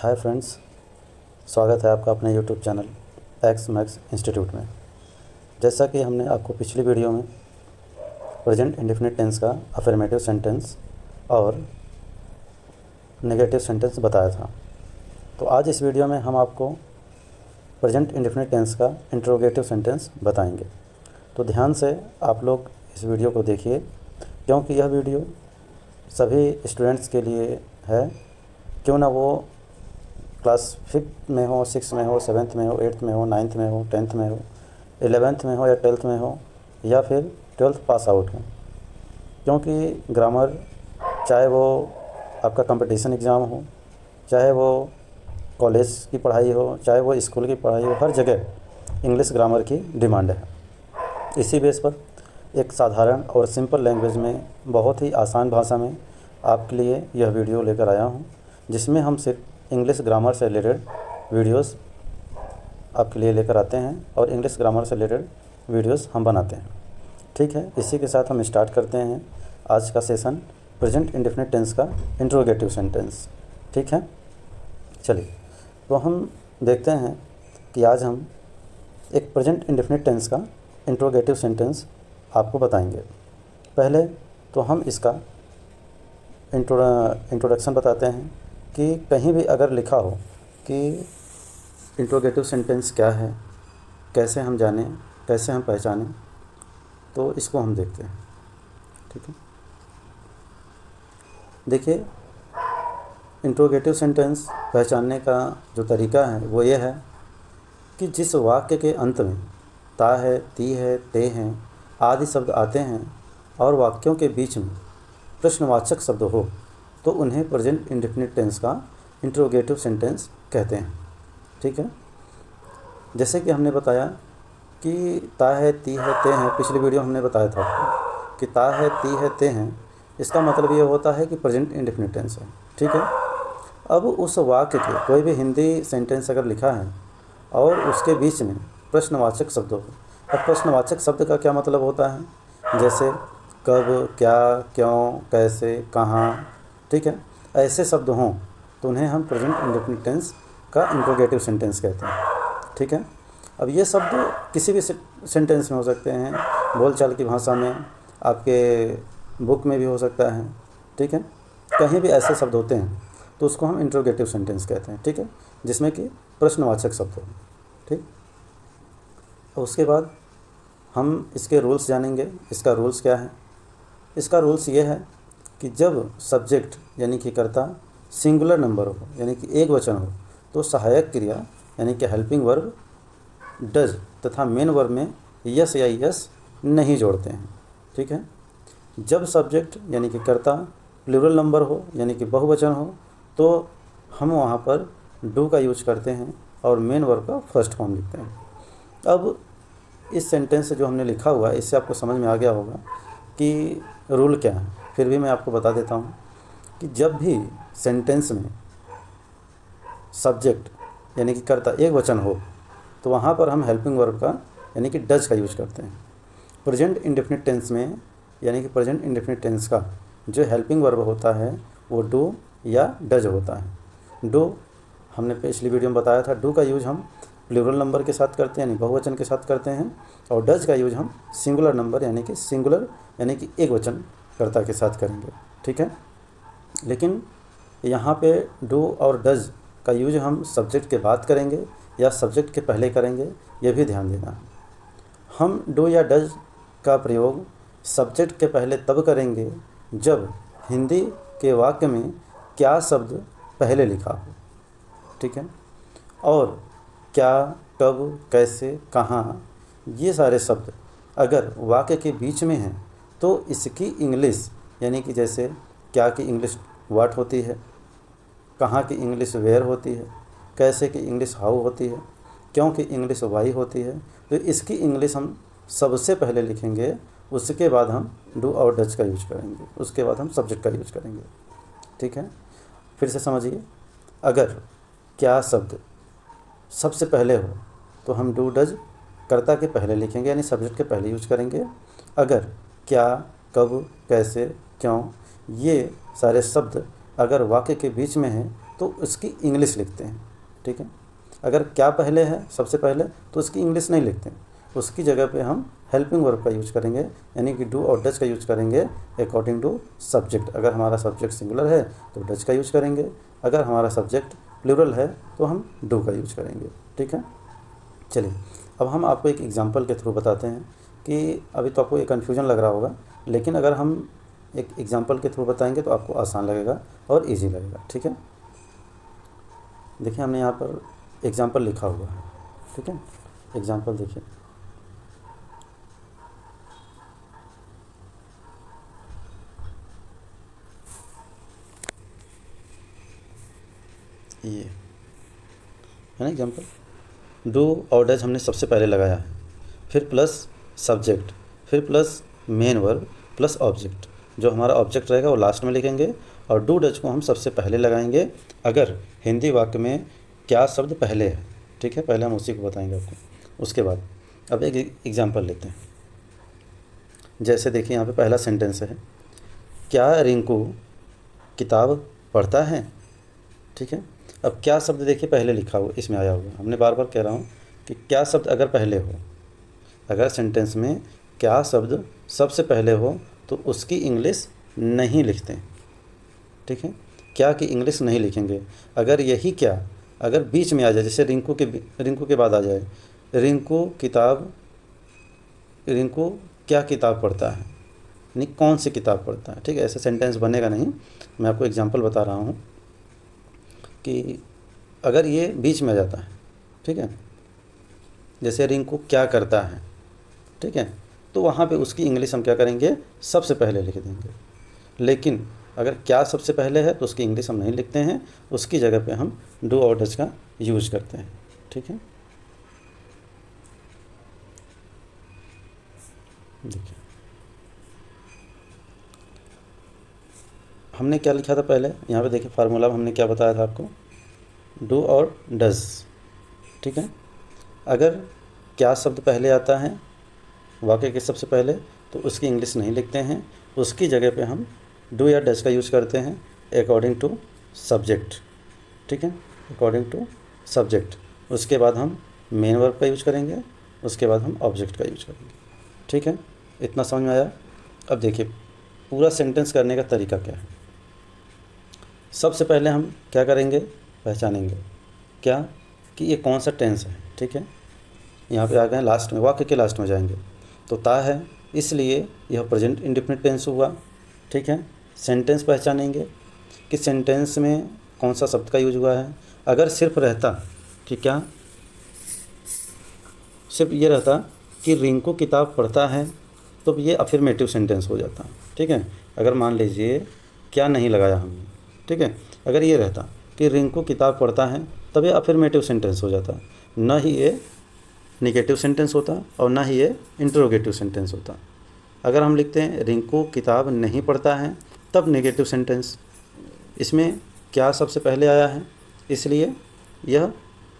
Hi friends, स्वागत है आपका अपने YouTube channel x max institute में। जैसा कि हमने आपको पिछली वीडियो में प्रेजेंट इंडेफिनिट टेंस का अफर्मेटिव सेंटेंस और नेगेटिव सेंटेंस बताया था, तो आज इस वीडियो में हम आपको प्रेजेंट इंडेफिनिट टेंस का इंट्रोगेटिव सेंटेंस बताएंगे। तो ध्यान से आप लोग इस वीडियो को देखिए, क्योंकि यह वीडियो सभी स्टूडेंट्स के लिए है, क्यों ना वो क्लास 5 में हो, 6 में हो, 7th में हो, 8th में हो, 9th में हो, 10th में हो, 11th में हो या 12th में हो या फिर 12th पास आउट हो। क्योंकि ग्रामर, चाहे वो आपका कंपटीशन एग्ज़ाम हो, चाहे वो कॉलेज की पढ़ाई हो, चाहे वो स्कूल की पढ़ाई हो, हर जगह इंग्लिश ग्रामर की डिमांड है। इसी बेस पर एक साधारण और सिंपल लैंग्वेज में, बहुत ही आसान भाषा में आपके लिए यह वीडियो लेकर आया हूँ, जिसमें हम सिर्फ इंग्लिश ग्रामर से रिलेटेड वीडियोस आपके लिए लेकर आते हैं और इंग्लिश ग्रामर से रिलेटेड वीडियोस हम बनाते हैं। ठीक है, इसी के साथ हम स्टार्ट करते हैं आज का सेशन, प्रेजेंट इंडेफिनिट टेंस का इंट्रोगेटिव सेंटेंस। ठीक है, चलिए तो हम देखते हैं कि आज हम एक प्रेजेंट इंडेफिनिट टेंस का इंट्रोगेटिव सेंटेंस आपको बताएंगे। पहले तो हम इसका इंट्रोडक्शन बताते हैं कि कहीं भी अगर लिखा हो कि इंट्रोगेटिव सेंटेंस क्या है, कैसे हम जानें, कैसे हम पहचानें, तो इसको हम देखते हैं। ठीक है, देखिए, इंट्रोगेटिव सेंटेंस पहचानने का जो तरीका है वो ये है कि जिस वाक्य के अंत में ता है, ती है, ते हैं आदि शब्द आते हैं और वाक्यों के बीच में प्रश्नवाचक शब्द हो, तो उन्हें प्रेजेंट इंडेफिनिट टेंस का इंट्रोगेटिव सेंटेंस कहते हैं। ठीक है, जैसे कि हमने बताया कि ता है, ती है, ते हैं, पिछली वीडियो हमने बताया था आपको कि ता है, ती है, ते हैं, इसका मतलब ये होता है कि प्रेजेंट इंडेफिनिट टेंस है। ठीक है, अब उस वाक्य के कोई भी हिंदी सेंटेंस अगर लिखा है और उसके बीच में प्रश्नवाचक शब्द हो, अब प्रश्नवाचक शब्द का क्या मतलब होता है, जैसे कब, क्या, क्यों, कैसे, कहाँ, ठीक है, ऐसे शब्द हों तो उन्हें हम प्रेजेंट इंडेफिनिट टेंस का इंट्रोगेटिव सेंटेंस कहते हैं। ठीक है, अब ये शब्द किसी भी सेंटेंस में हो सकते हैं, बोलचाल की भाषा में, आपके बुक में भी हो सकता है। ठीक है, कहीं भी ऐसे शब्द होते हैं तो उसको हम इंट्रोगेटिव सेंटेंस कहते हैं। ठीक है, जिसमें कि प्रश्नवाचक शब्द हो। ठीक, उसके बाद हम इसके रूल्स जानेंगे। इसका रूल्स क्या है? इसका रूल्स ये है कि जब सब्जेक्ट यानी कि कर्ता सिंगुलर नंबर हो, यानी कि एक वचन हो, तो सहायक क्रिया यानी कि हेल्पिंग वर्ब डज तथा मेन वर्ब में यस या यस नहीं जोड़ते हैं। ठीक है, जब सब्जेक्ट यानी कि कर्ता प्लूरल नंबर हो, यानी कि बहुवचन हो, तो हम वहाँ पर डू का यूज करते हैं और मेन वर्ब का फर्स्ट फॉर्म लिखते हैं। अब इस सेंटेंस से जो हमने लिखा हुआ है, इससे आपको समझ में आ गया होगा कि रूल क्या है। फिर भी मैं आपको बता देता हूँ कि जब भी सेंटेंस में सब्जेक्ट यानी कि कर्ता एक वचन हो, तो वहाँ पर हम हेल्पिंग वर्ब का यानी कि डज का यूज करते हैं। प्रेजेंट इंडेफिनिट टेंस में यानी कि प्रेजेंट इंडेफिनिट टेंस का जो हेल्पिंग वर्ब होता है वो डू या डज होता है। डू हमने पिछली वीडियो में बताया था, डू का यूज हम प्लूरल नंबर के साथ करते हैं, यानी बहुवचन के साथ करते हैं, और डज का यूज हम सिंगुलर नंबर यानी कि सिंगुलर यानी कि एक वचन कर्ता के साथ करेंगे। ठीक है, लेकिन यहाँ पे डू और डज का यूज हम सब्जेक्ट के बाद करेंगे या सब्जेक्ट के पहले करेंगे, ये भी ध्यान देना है। हम डू या डज का प्रयोग सब्जेक्ट के पहले तब करेंगे जब हिंदी के वाक्य में क्या शब्द पहले लिखा हो। ठीक है, और क्या, कब, कैसे, कहाँ, ये सारे शब्द अगर वाक्य के बीच में हैं तो इसकी इंग्लिश यानी कि जैसे क्या की इंग्लिश व्हाट होती है, कहाँ की इंग्लिश वेयर होती है, कैसे की इंग्लिश हाउ होती है, क्यों की इंग्लिश वाई होती है, तो इसकी इंग्लिश हम सबसे पहले लिखेंगे, उसके बाद हम डू और डज का यूज करेंगे, उसके बाद हम सब्जेक्ट का यूज करेंगे। ठीक है, फिर से समझिए, अगर क्या शब्द सबसे पहले हो तो हम डू डज कर्ता के पहले लिखेंगे, यानी सब्जेक्ट के पहले यूज करेंगे। अगर क्या, कब, कैसे, क्यों, ये सारे शब्द अगर वाक्य के बीच में हैं तो उसकी इंग्लिश लिखते हैं, ठीक है। अगर क्या पहले है सबसे पहले तो उसकी इंग्लिश नहीं लिखते हैं, उसकी जगह पे हम हेल्पिंग वर्ब का यूज़ करेंगे, यानी कि डू और डज का यूज़ करेंगे अकॉर्डिंग टू सब्जेक्ट। अगर हमारा सब्जेक्ट सिंगुलर है तो डज का यूज़ करेंगे, अगर हमारा सब्जेक्ट प्लूरल है तो हम डू का यूज़ करेंगे, ठीक है। चलिए अब हम आपको एक एग्जांपल के थ्रू बताते हैं कि अभी तो आपको ये कन्फ्यूजन लग रहा होगा, लेकिन अगर हम एक एग्जांपल के थ्रू बताएंगे तो आपको आसान लगेगा और इजी लगेगा, ठीक है। देखिए हमने यहाँ पर एग्जांपल लिखा हुआ है, ठीक है। एग्जांपल देखिए, ये है ना एग्जांपल। डू और डज हमने सबसे पहले लगाया है, फिर प्लस सब्जेक्ट, फिर plus main verb plus object. जो हमारा ऑब्जेक्ट रहेगा वो लास्ट में लिखेंगे और डू डज को हम सबसे पहले लगाएंगे अगर हिंदी वाक्य में क्या शब्द पहले है, ठीक है। पहले हम उसी को बताएंगे आपको, उसके बाद अब एक एग्जांपल लेते हैं। जैसे देखिए यहाँ पे पहला सेंटेंस है, क्या रिंकू किताब पढ़ता है, ठीक है। अब क्या शब्द देखिए पहले लिखा हुआ इसमें आया हुआ, हमने बार बार कह रहा हूँ कि क्या शब्द अगर पहले हो, अगर सेंटेंस में क्या शब्द सबसे पहले हो तो उसकी इंग्लिश नहीं लिखते, ठीक है। क्या की इंग्लिश नहीं लिखेंगे। अगर यही क्या अगर बीच में आ जाए, जैसे रिंकू के बाद आ जाए, रिंकू क्या किताब पढ़ता है, यानी कौन सी किताब पढ़ता है, ठीक है। ऐसे सेंटेंस बनेगा नहीं। मैं आपको एग्जांपल बता रहा हूँ कि अगर ये बीच में आ जाता है, ठीक है, जैसे रिंकू क्या करता है, ठीक है, तो वहाँ पे उसकी इंग्लिश हम क्या करेंगे, सबसे पहले लिख देंगे। लेकिन अगर क्या सबसे पहले है तो उसकी इंग्लिश हम नहीं लिखते हैं, उसकी जगह पे हम डू और डज का यूज करते हैं, ठीक है। देखिए हमने क्या लिखा था पहले, यहाँ पे देखिए फार्मूला में हमने क्या बताया था आपको, डू और डज, ठीक है। अगर क्या शब्द पहले आता है वाक्य के सबसे पहले तो उसकी इंग्लिश नहीं लिखते हैं, उसकी जगह पे हम डू या डज का यूज़ करते हैं अकॉर्डिंग टू सब्जेक्ट, ठीक है, अकॉर्डिंग टू सब्जेक्ट। उसके बाद हम मेन वर्ब का यूज़ करेंगे, उसके बाद हम ऑब्जेक्ट का यूज़ करेंगे, ठीक है। इतना समझ में आया। अब देखिए पूरा सेंटेंस करने का तरीका क्या है। सबसे पहले हम क्या करेंगे, पहचानेंगे क्या कि ये कौन सा टेंस है, ठीक है। यहाँ पे आ गए लास्ट में, वाक्य के लास्ट में जाएंगे तो ता है, इसलिए यह प्रेजेंट इंडेफिनिट टेंस हुआ, ठीक है। सेंटेंस पहचानेंगे कि सेंटेंस में कौन सा शब्द का यूज हुआ है। अगर सिर्फ रहता कि क्या, सिर्फ ये रहता कि रिंकू किताब पढ़ता है तो ये अफर्मेटिव सेंटेंस हो जाता, ठीक है। अगर मान लीजिए क्या नहीं लगाया हमने, ठीक है, अगर ये रहता कि रिंकू किताब पढ़ता है तब ये अफर्मेटिव सेंटेंस हो जाता, न ही ये नेगेटिव सेंटेंस होता और ना ही ये इंटरोगेटिव सेंटेंस होता। अगर हम लिखते हैं रिंकू किताब नहीं पढ़ता है तब नेगेटिव सेंटेंस, इसमें क्या सबसे पहले आया है इसलिए यह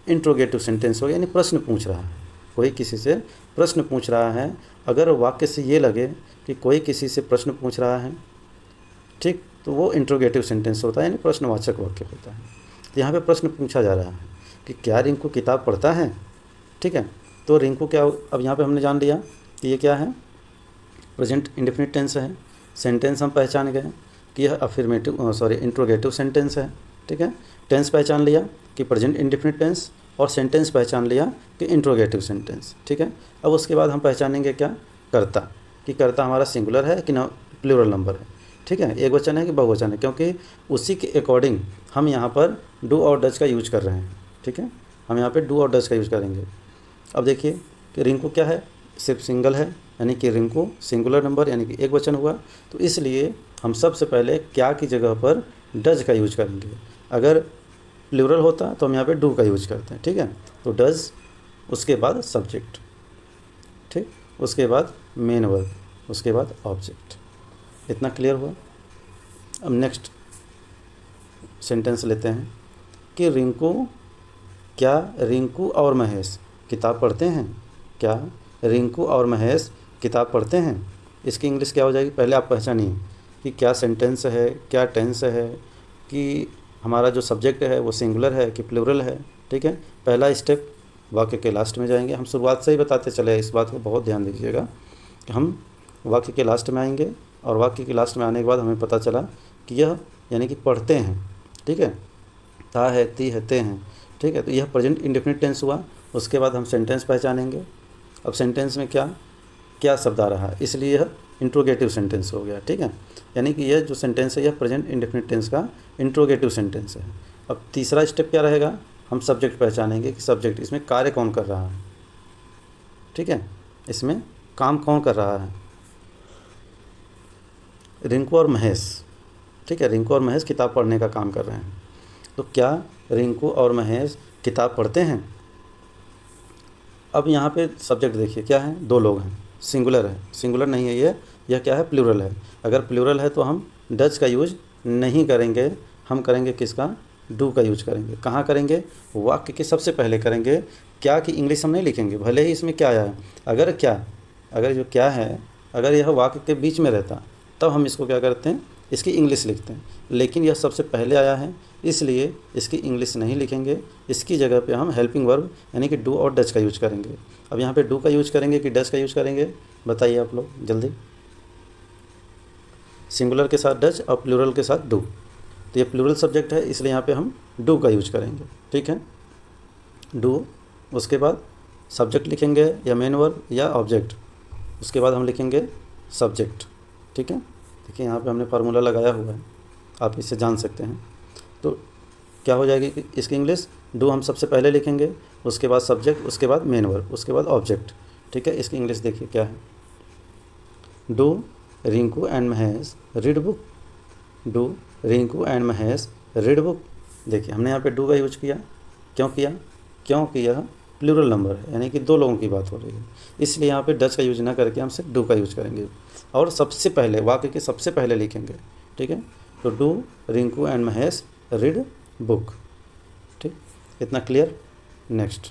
इंटरोगेटिव सेंटेंस हो गया, यानी प्रश्न पूछ रहा है, कोई किसी से प्रश्न पूछ रहा है। अगर वाक्य से ये लगे कि कोई किसी से प्रश्न पूछ रहा है, ठीक, तो वो इंटरोगेटिव सेंटेंस होता है, यानी प्रश्नवाचक वाक्य होता है। तो यहाँ पे प्रश्न पूछा जा रहा है कि क्या रिंकू किताब पढ़ता है, ठीक है। तो रिंकू क्या, अब यहाँ पे हमने जान लिया कि ये क्या है, प्रेजेंट इंडेफिनिट टेंस है। सेंटेंस हम पहचान गए कि यह इंट्रोगेटिव सेंटेंस है, ठीक है। टेंस पहचान लिया कि प्रेजेंट इंडेफिनिट टेंस, और सेंटेंस पहचान लिया कि इंट्रोगेटिव सेंटेंस, ठीक है। अब उसके बाद हम पहचानेंगे क्या, कर्ता, कि कर्ता हमारा सिंगुलर है कि ना प्लूरल नंबर है, ठीक है, एक वचन है कि बहुवचन है, क्योंकि उसी के अकॉर्डिंग हम यहाँ पर डू और डज का यूज कर रहे हैं, ठीक है। हम यहाँ पे डू और डज का यूज करेंगे। अब देखिए कि रिंकू क्या है, सिर्फ सिंगल है, यानी कि रिंकू सिंगुलर नंबर यानी कि एक वचन हुआ, तो इसलिए हम सबसे पहले क्या की जगह पर डज का यूज करेंगे। अगर प्लूरल होता तो हम यहाँ पे डू का यूज करते हैं, ठीक है। तो डज, उसके बाद सब्जेक्ट, ठीक, उसके बाद मेन वर्ब, उसके बाद ऑब्जेक्ट। इतना क्लियर हुआ। अब नेक्स्ट सेंटेंस लेते हैं कि क्या रिंकू और महेश किताब पढ़ते हैं, क्या रिंकू और महेश किताब पढ़ते हैं। इसकी इंग्लिश क्या हो जाएगी, पहले आप पहचानिए कि क्या सेंटेंस है, क्या टेंस है, कि हमारा जो सब्जेक्ट है वो सिंगुलर है कि प्लूरल है, ठीक है। पहला स्टेप वाक्य के लास्ट में जाएंगे। हम शुरुआत से ही बताते चले, इस बात को बहुत ध्यान दीजिएगा कि हम वाक्य के लास्ट में आएंगे और वाक्य के लास्ट में आने के बाद हमें पता चला कि यह यानी कि पढ़ते हैं, ठीक है, ता है, ती है, ते हैं, ठीक है। तो यह प्रेजेंट इंडेफिनिट टेंस हुआ। उसके बाद हम सेंटेंस पहचानेंगे। अब सेंटेंस में क्या क्या शब्द आ रहा है, इसलिए यह इंट्रोगेटिव सेंटेंस हो गया, ठीक है। यानी कि यह जो सेंटेंस है यह प्रेजेंट इंडेफिनिट टेंस का इंट्रोगेटिव सेंटेंस है। अब तीसरा स्टेप क्या रहेगा, हम सब्जेक्ट पहचानेंगे कि सब्जेक्ट इसमें कार्य कौन कर रहा है, ठीक है, इसमें काम कौन कर रहा है। रिंकू और महेश, ठीक है, रिंकू और महेश किताब पढ़ने का काम कर रहे हैं। तो क्या रिंकू और महेश किताब पढ़ते हैं। अब यहाँ पे सब्जेक्ट देखिए क्या है, दो लोग हैं, सिंगुलर है, सिंगुलर नहीं है यह क्या है, प्लूरल है। अगर प्लूरल है तो हम डज का यूज नहीं करेंगे, हम करेंगे किसका, डू का यूज करेंगे। कहाँ करेंगे, वाक्य के सबसे पहले करेंगे। क्या की इंग्लिश हम नहीं लिखेंगे, भले ही इसमें क्या आया है, अगर जो क्या है अगर यह वाक्य के बीच में रहता तब हम इसको क्या करते हैं, इसकी इंग्लिश लिखते हैं। लेकिन यह सबसे पहले आया है इसलिए इसकी इंग्लिश नहीं लिखेंगे, इसकी जगह पे हम हेल्पिंग वर्ब यानी कि डू और डज का यूज करेंगे। अब यहाँ पे डू का यूज करेंगे कि डज का यूज करेंगे, बताइए आप लोग जल्दी। सिंगुलर के साथ डज और प्लूरल के साथ डू, तो ये प्लूरल सब्जेक्ट है इसलिए यहाँ पे हम डू का यूज करेंगे, ठीक है, डू। उसके बाद सब्जेक्ट लिखेंगे या मेन वर्ब या ऑब्जेक्ट, उसके बाद हम लिखेंगे सब्जेक्ट, ठीक है। देखिए यहाँ पे हमने फार्मूला लगाया हुआ है, आप इससे जान सकते हैं। तो क्या हो जाएगी कि इसकी इंग्लिश, डू हम सबसे पहले लिखेंगे, उसके बाद सब्जेक्ट, उसके बाद मेन वर्ब, उसके बाद ऑब्जेक्ट, ठीक है। इसकी इंग्लिश देखिए क्या है, do Rinku and Mahesh read book, do Rinku and Mahesh read book. देखिए हमने यहाँ पे डू का यूज किया, क्योंकि यह प्लूरल नंबर है यानी कि दो लोगों की बात हो रही है, इसलिए यहाँ पे डज का यूज ना करके हम सिर्फ डू का यूज करेंगे और सबसे पहले वाक्य के सबसे पहले लिखेंगे, ठीक है। तो do Rinku and Mahesh read book, ठीक, इतना क्लियर। नेक्स्ट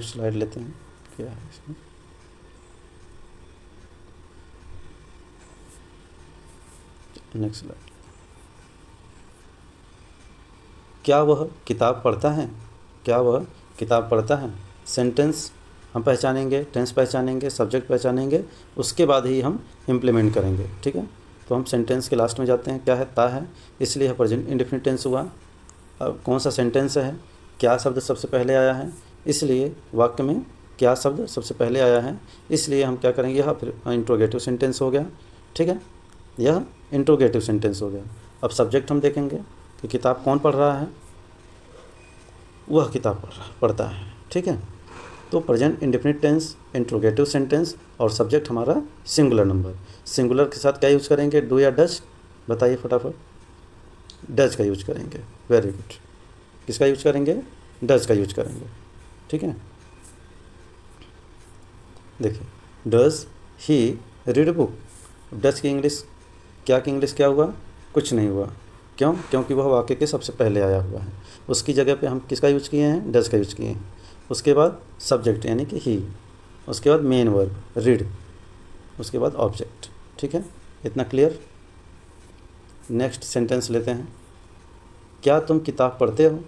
स्लाइड लेते हैं, क्या है इसमें, नेक्स्ट स्लाइड। क्या वह किताब पढ़ता है, क्या वह किताब पढ़ता है। सेंटेंस हम पहचानेंगे, टेंस पहचानेंगे, सब्जेक्ट पहचानेंगे, उसके बाद ही हम इम्प्लीमेंट करेंगे, ठीक है। तो हम सेंटेंस के लास्ट में जाते हैं, क्या है, ता है, इसलिए यह प्रेजेंट इंडेफिनिट टेंस हुआ। अब कौन सा सेंटेंस है, क्या शब्द सबसे पहले आया है, इसलिए वाक्य में क्या शब्द सबसे पहले आया है, इसलिए हम क्या करेंगे, यह फिर इंट्रोगेटिव सेंटेंस हो गया, ठीक है, यह इंट्रोगेटिव सेंटेंस हो गया। अब सब्जेक्ट हम देखेंगे कि किताब कौन पढ़ रहा है, वह किताब पढ़ता है, ठीक है। तो present indefinite tense, interrogative sentence और सब्जेक्ट हमारा सिंगुलर नंबर। सिंगुलर के साथ क्या यूज़ करेंगे, डू या डज, बताइए फटाफट। डज का यूज करेंगे, वेरी गुड। किसका यूज करेंगे, डज का यूज करेंगे, ठीक है। देखिए does he read book, does की इंग्लिश क्या हुआ, कुछ नहीं हुआ, क्योंकि वह वाक्य के सबसे पहले आया हुआ है। उसकी जगह पे हम किसका यूज किए हैं, डज का यूज किए हैं। उसके बाद सब्जेक्ट यानी कि ही, उसके बाद मेन वर्ब रीड, उसके बाद ऑब्जेक्ट, ठीक है, इतना क्लियर। नेक्स्ट सेंटेंस लेते हैं, क्या तुम किताब पढ़ते हो।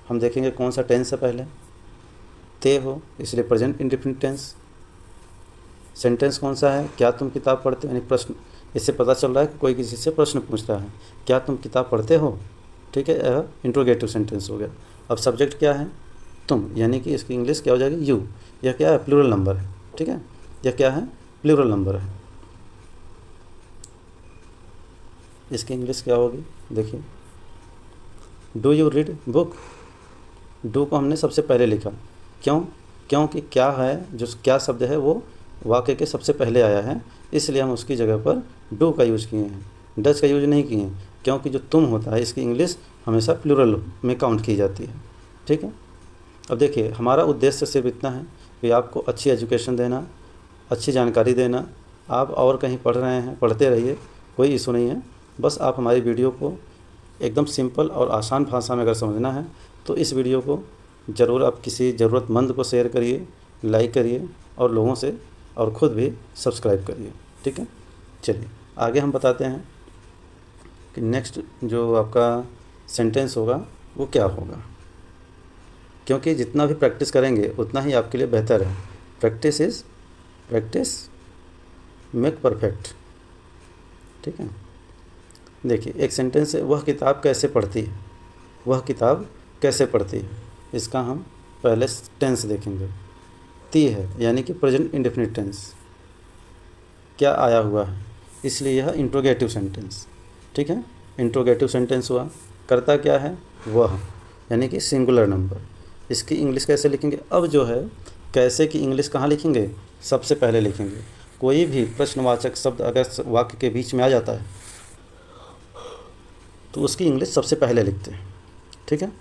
हम देखेंगे कौन सा टेंस है, पहले ते हो इसलिए प्रेजेंट इंडेफिनिट टेंस। सेंटेंस कौन सा है, क्या तुम किताब पढ़ते हो, यानी प्रश्न, इससे पता चल रहा है कि कोई किसी से प्रश्न पूछ रहा है, क्या तुम किताब पढ़ते हो, ठीक है, यह इंट्रोगेटिव सेंटेंस हो गया। अब सब्जेक्ट क्या है, तुम, यानी कि इसकी इंग्लिश क्या हो जाएगी, यू। यह क्या है, प्लूरल नंबर है, ठीक है, यह क्या है, प्लूरल नंबर है। इसकी इंग्लिश क्या होगी, देखिए, do you read book. Do को हमने सबसे पहले लिखा, क्योंकि क्या है, जो क्या शब्द है वो वाक्य के सबसे पहले आया है, इसलिए हम उसकी जगह पर डू का यूज़ किए हैं, डज का यूज नहीं किए हैं, क्योंकि जो तुम होता है इसकी इंग्लिश हमेशा प्लूरल में काउंट की जाती है, ठीक है। अब देखिए हमारा उद्देश्य सिर्फ इतना है कि आपको अच्छी एजुकेशन देना, अच्छी जानकारी देना। आप और कहीं पढ़ रहे हैं, पढ़ते रहिए, कोई इशू नहीं है। बस आप हमारी वीडियो को एकदम सिंपल और आसान भाषा में अगर समझना है तो इस वीडियो को ज़रूर आप किसी ज़रूरतमंद को शेयर करिए, लाइक करिए और लोगों से और ख़ुद भी सब्सक्राइब करिए, ठीक है। चलिए आगे हम बताते हैं कि नेक्स्ट जो आपका सेंटेंस होगा वो क्या होगा, क्योंकि जितना भी प्रैक्टिस करेंगे उतना ही आपके लिए बेहतर है। Practice make perfect. ठीक है, देखिए एक सेंटेंस है, वह किताब कैसे पढ़ती है। वह किताब कैसे पढ़ती है, इसका हम पहले टेंस देखेंगे। ती है यानी कि प्रेजेंट इंडेफिनिट टेंस, क्या आया हुआ है, इसलिए यह इंट्रोगेटिव सेंटेंस। ठीक है, इंट्रोगेटिव सेंटेंस हुआ। करता क्या है, वह यानी कि सिंगुलर नंबर। इसकी इंग्लिश कैसे लिखेंगे, अब जो है कैसे की इंग्लिश कहाँ लिखेंगे, सबसे पहले लिखेंगे। कोई भी प्रश्नवाचक शब्द अगर वाक्य के बीच में आ जाता है तो उसकी इंग्लिश सबसे पहले लिखते हैं। ठीक है,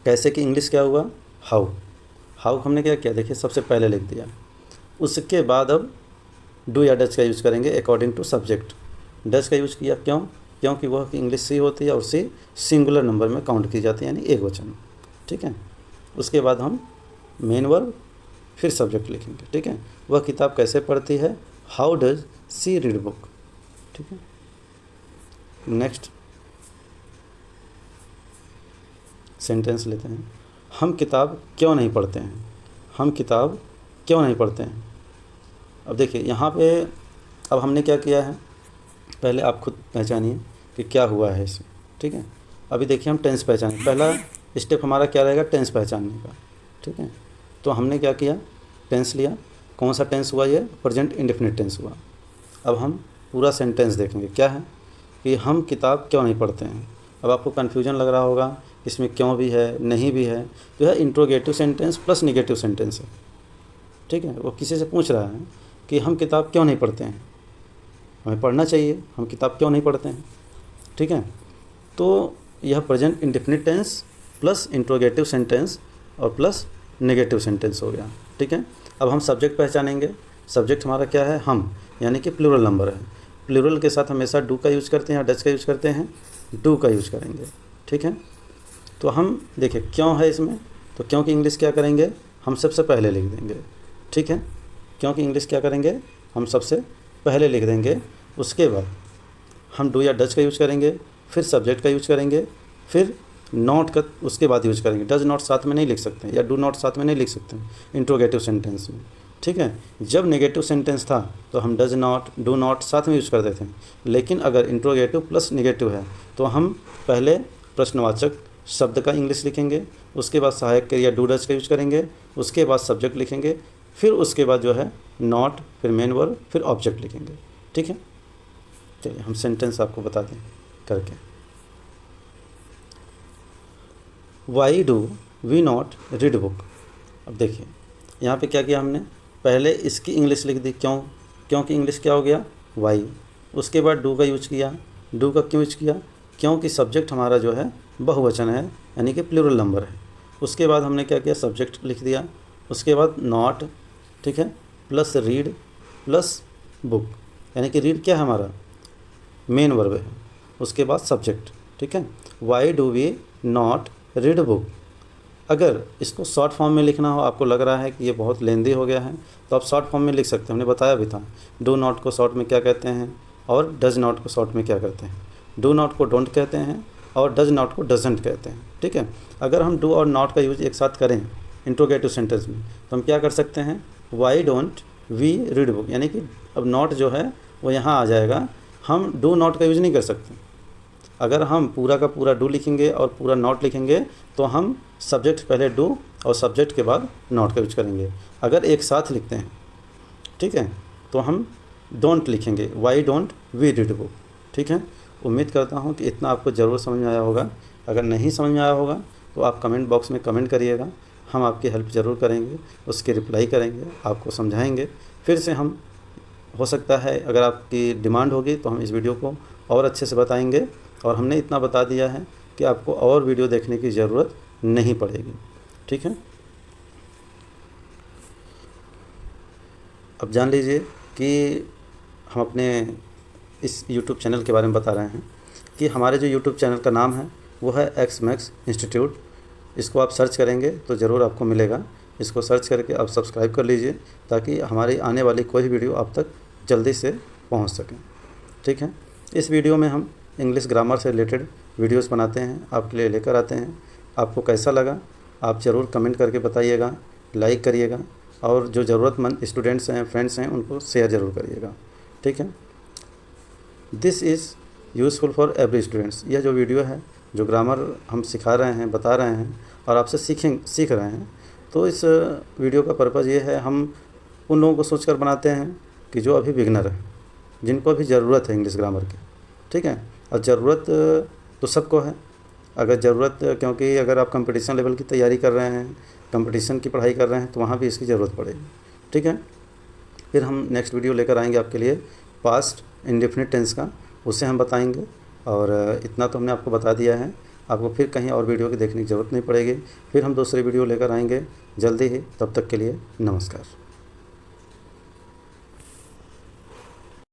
कैसे की इंग्लिश क्या हुआ, हाउ हमने क्या किया, देखिए सबसे पहले लिख दिया। उसके बाद अब डू या डज का यूज़ करेंगे अकॉर्डिंग टू सब्जेक्ट। डज का यूज़ किया क्यों, क्योंकि वह की इंग्लिश सी होती है और सी सिंगुलर नंबर में काउंट की जाती है, यानी एक वचन। ठीक है, उसके बाद हम मेन वर्ब फिर सब्जेक्ट लिखेंगे। ठीक है, वह किताब कैसे पढ़ती है, how does she read book. ठीक है, नेक्स्ट सेंटेंस लेते हैं, हम किताब क्यों नहीं पढ़ते हैं। हम किताब क्यों नहीं पढ़ते हैं। अब देखिए यहाँ पे अब हमने क्या किया है, पहले आप खुद पहचानिए कि क्या हुआ है इसमें। ठीक है, अभी देखिए हम टेंस पहचानें, पहला स्टेप हमारा क्या रहेगा, टेंस पहचानने का। ठीक है, तो हमने क्या किया, टेंस लिया। कौन सा टेंस हुआ, ये प्रेजेंट इंडेफिनिट टेंस हुआ। अब हम पूरा सेंटेंस देखेंगे, क्या है कि हम किताब क्यों नहीं पढ़ते हैं। अब आपको कन्फ्यूजन लग रहा होगा, इसमें क्यों भी है नहीं भी है, जो है interrogative sentence plus negative sentence है। ठीक है, वो किसी से पूछ रहा है कि हम किताब क्यों नहीं पढ़ते हैं, हमें पढ़ना चाहिए, हम किताब क्यों नहीं पढ़ते हैं। ठीक है, तो यह present indefinite tens plus interrogative sentence और प्लस नेगेटिव सेंटेंस हो गया। ठीक है, अब हम सब्जेक्ट पहचानेंगे। सब्जेक्ट हमारा क्या है, हम, यानी कि प्लूरल नंबर है। प्लूरल के साथ हमेशा डू का यूज़ करते हैं, डज का यूज़ करते हैं, डू का यूज़ करेंगे। ठीक है, तो हम देखिए क्यों है इसमें, तो क्यों की इंग्लिश क्या करेंगे, हम सबसे पहले लिख देंगे। ठीक है, क्यों की इंग्लिश क्या करेंगे, हम सबसे पहले लिख देंगे। उसके बाद हम डू या डज का यूज़ करेंगे, फिर सब्जेक्ट का यूज़ करेंगे, फिर नॉट का उसके बाद यूज़ करेंगे। डज नॉट साथ में नहीं लिख सकते या डू नॉट साथ में नहीं लिख सकते इंट्रोगेटिव सेंटेंस में। ठीक है, जब नेगेटिव सेंटेंस था तो हम डज नॉट डू नॉट साथ में यूज़ करते थे, लेकिन अगर इंट्रोगेटिव प्लस नेगेटिव है तो हम पहले प्रश्नवाचक शब्द का इंग्लिश लिखेंगे, उसके बाद सहायक क्रिया डू डज का यूज़ करेंगे, उसके बाद सब्जेक्ट लिखेंगे, फिर उसके बाद जो है नॉट, फिर मेन वर्ब, फिर ऑब्जेक्ट लिखेंगे। ठीक है, चलिए हम सेंटेंस आपको बता दें करके। Why do we not read book. अब देखिए यहाँ पे क्या किया हमने, पहले इसकी इंग्लिश लिख दी, क्यों की इंग्लिश क्या हो गया, वाई। उसके बाद डू का यूज किया, डू का क्यों यूज किया, क्योंकि सब्जेक्ट हमारा जो है बहुवचन है, यानी कि प्लूरल नंबर है। उसके बाद हमने क्या किया, सब्जेक्ट लिख दिया। उसके बाद नॉट, ठीक है, प्लस रीड प्लस बुक, यानी कि रीड क्या है हमारा, मेन वर्ब है। उसके बाद सब्जेक्ट। ठीक है, why do we not read book. अगर इसको शॉर्ट फॉर्म में लिखना हो, आपको लग रहा है कि ये बहुत लेंदी हो गया है, तो आप शॉर्ट फॉर्म में लिख सकते हैं। हमने बताया भी था डू नॉट को शॉर्ट में क्या कहते हैं और डज नॉट को शॉर्ट में क्या कहते हैं। डू नॉट को डोंट कहते हैं और डज नॉट को डजेंट कहते हैं। ठीक है, अगर हम डू और नॉट का यूज एक साथ करें इंट्रोगेटिव सेंटेंस में तो हम क्या कर सकते हैं, why don't we read book, यानी कि अब नॉट जो है वो यहाँ आ जाएगा। हम डू नॉट का यूज नहीं कर सकते। अगर हम पूरा का पूरा डू लिखेंगे और पूरा नॉट लिखेंगे तो हम सब्जेक्ट पहले डू और सब्जेक्ट के बाद नॉट का यूज करेंगे। अगर एक साथ लिखते हैं, ठीक है, तो हम डोंट लिखेंगे, why don't we read book. ठीक है, उम्मीद करता हूँ कि इतना आपको ज़रूर समझ में आया होगा। अगर नहीं समझ में आया होगा तो आप कमेंट बॉक्स में कमेंट करिएगा, हम आपकी हेल्प ज़रूर करेंगे, उसकी रिप्लाई करेंगे, आपको समझाएंगे। फिर से हम, हो सकता है अगर आपकी डिमांड होगी तो हम इस वीडियो को और अच्छे से बताएंगे, और हमने इतना बता दिया है कि आपको और वीडियो देखने की ज़रूरत नहीं पड़ेगी। ठीक है, अब जान लीजिए कि हम अपने इस YouTube चैनल के बारे में बता रहे हैं कि हमारे जो YouTube चैनल का नाम है वो है एक्स मैक्स इंस्टीट्यूट। इसको आप सर्च करेंगे तो ज़रूर आपको मिलेगा। इसको सर्च करके आप सब्सक्राइब कर लीजिए ताकि हमारी आने वाली कोई वीडियो आप तक जल्दी से पहुंच सके। ठीक है। इस वीडियो में हम इंग्लिश ग्रामर से रिलेटेड वीडियोस बनाते हैं, आपके लिए लेकर आते हैं। आपको कैसा लगा आप ज़रूर कमेंट करके बताइएगा, लाइक करिएगा और जो ज़रूरतमंद स्टूडेंट्स हैं, फ्रेंड्स हैं, उनको शेयर ज़रूर करिएगा, ठीक है। This is useful for every students. यह जो वीडियो है, जो ग्रामर हम सिखा रहे हैं, बता रहे हैं और आपसे सीख रहे हैं, तो इस वीडियो का पर्पज़ ये है, हम उन लोगों को सोचकर बनाते हैं कि जो अभी बिगनर हैं, जिनको अभी ज़रूरत है इंग्लिश ग्रामर की, ठीक है। और ज़रूरत तो सबको है। अगर ज़रूरत, क्योंकि अगर आप कंपटीशन लेवल की तैयारी कर रहे हैं, कंपटीशन की पढ़ाई कर रहे हैं, तो वहाँ भी इसकी ज़रूरत पड़ेगी, ठीक है। फिर हम नेक्स्ट वीडियो लेकर आएंगे आपके लिए पास्ट इंडेफिनिट टेंस का, उसे हम बताएंगे। और इतना तो हमने आपको बता दिया है, आपको फिर कहीं और वीडियो की देखने की ज़रूरत नहीं पड़ेगी। फिर हम दूसरी वीडियो लेकर आएंगे जल्दी ही। तब तक के लिए नमस्कार।